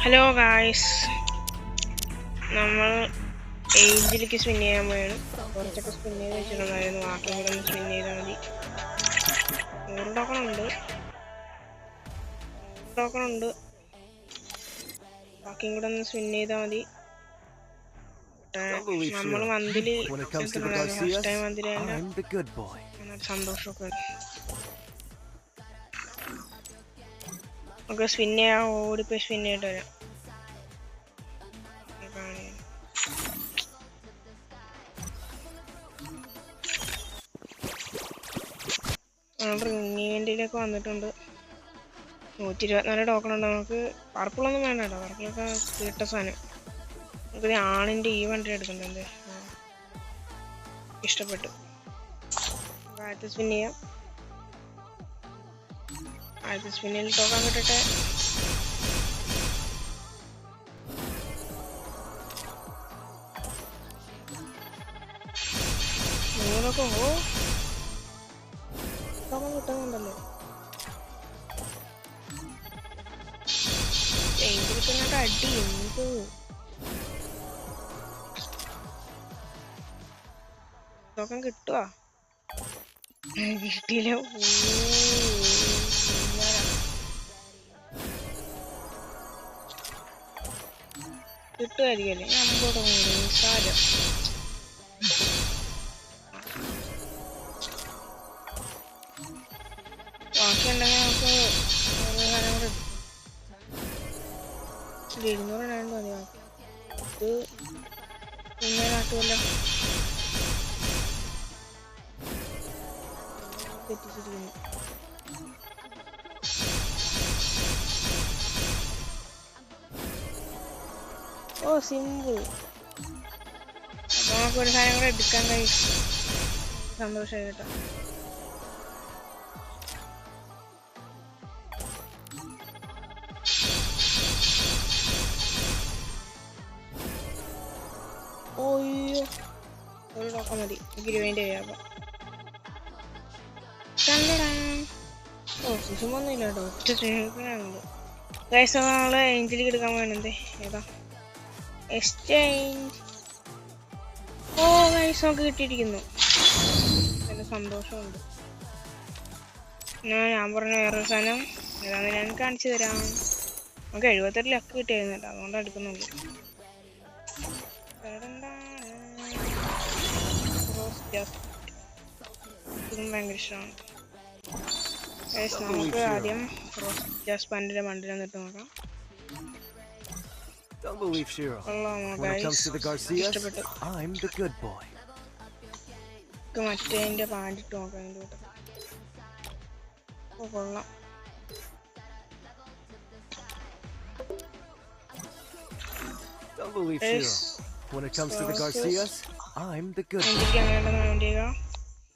Hello guys, നമ്മൾ ഏഞ്ചലിക്ക് spin ചെയ്യാൻ പോയാണ്. കുറച്ചൊക്കെ സ്പിൻ ചെയ്ത് വെച്ചിട്ടുണ്ടായിരുന്നു, ബാക്കിയും കൂടെ ഒന്ന് സ്പിൻ ചെയ്താൽ മതി. 100 ടോക്കൺ ഉണ്ട്, ബാക്കിയും കൂടെ ഒന്ന് സ്പിൻ ചെയ്താൽ മതി. നമ്മൾ മന്ത്ലി ഫസ്റ്റ് ടൈം മന്ത്ലി സന്തോഷമൊക്കെ നമുക്ക് സ്പിൻ ചെയ്യാൻ ഓടിപ്പോയി സ്പിൻ ചെയ്തിട്ട് വരാം. റിങ്ങീവെന്റിലേക്ക് വന്നിട്ടുണ്ട്. 124 ടോക്കൺ ഉണ്ട്. നമുക്ക് പർപ്പിളൊന്നും വേണ്ട കേട്ടോ, പർപ്പിളൊക്കെ കിട്ട സാധനം. നമുക്ക് ആണിൻ്റെ ഈ വണ്ടി എടുക്കണ്ട. എന്ത് ഇഷ്ടപ്പെട്ടു. ആദ്യത്തെ സ്പിൻ ചെയ്യാം. ആദ്യത്തെ സ്പിന്നിൽ ടോക്കൺ കിട്ടട്ടെ. മൂന്നൊക്കെ ടോക്കൺ കിട്ടുന്നുണ്ടല്ലോ. എങ്കിലിട്ട് അടി എന്ത് ടോക്കൺ കിട്ടുവാ? കിട്ടിയില്ല. കിട്ടുമായിരിക്കല്ലേ? ഞാൻ അങ്ങോട്ട് സാരം ബാക്കി ഉണ്ടെങ്കിൽ നമുക്ക് ഓരോ സാധനം കൂടെ 200 ഇടാണ്ട് മതി. ഇത് പിന്നെ കാട്ടുമല്ലോ. തെറ്റിച്ചിരിക്കുന്നു. ഓ സിമ്പിൾ. അപ്പൊ നമുക്ക് ഒരു സാധനം കൂടെ എടുക്കാൻ കഴിയും. സന്തോഷമായി കേട്ടോ. ഓയ്യോ, ഒരു ടോക്കൺ മതി. 20 ചെയ്യാം. ഓ സുഷമൊന്നുമില്ല കേട്ടോ, ഒറ്റ സ്നേഹിക്കാനുണ്ട്. ഗൈസ്, നമ്മള് ഏഞ്ചലിക്ക് എടുക്കാൻ വേണ്ടത് ഏതാ? എക്സ്ചേഞ്ച്. ഓ ഗൈസ്, നമുക്ക് കിട്ടിയിരിക്കുന്നു. നല്ല സന്തോഷമുണ്ട്. ഞാൻ പറഞ്ഞ വേറൊരു സാധനം ഏതാന്ന് ഞാൻ കാണിച്ചു തരാം. നമുക്ക് 78 ലക്ക് കിട്ടിയായിരുന്നു കേട്ടോ, അതുകൊണ്ട് എടുക്കുന്നുള്ളൂ. ഇതും ഭയങ്കര ഇഷ്ടമാണ്. നമുക്ക് ആദ്യം ജാസ്പാൻഡിന്റെ ബണ്ടിൽ വന്നിട്ട് നോക്കാം. ഇഷ്ടപ്പെട്ടു. മറ്റേതിന്റെ പാൻറ്റിട്ട് നോക്കാം. അതിന്റെ കൂട്ടം കൊള്ളാം. When it comes to the Garcias, I'm the good boy.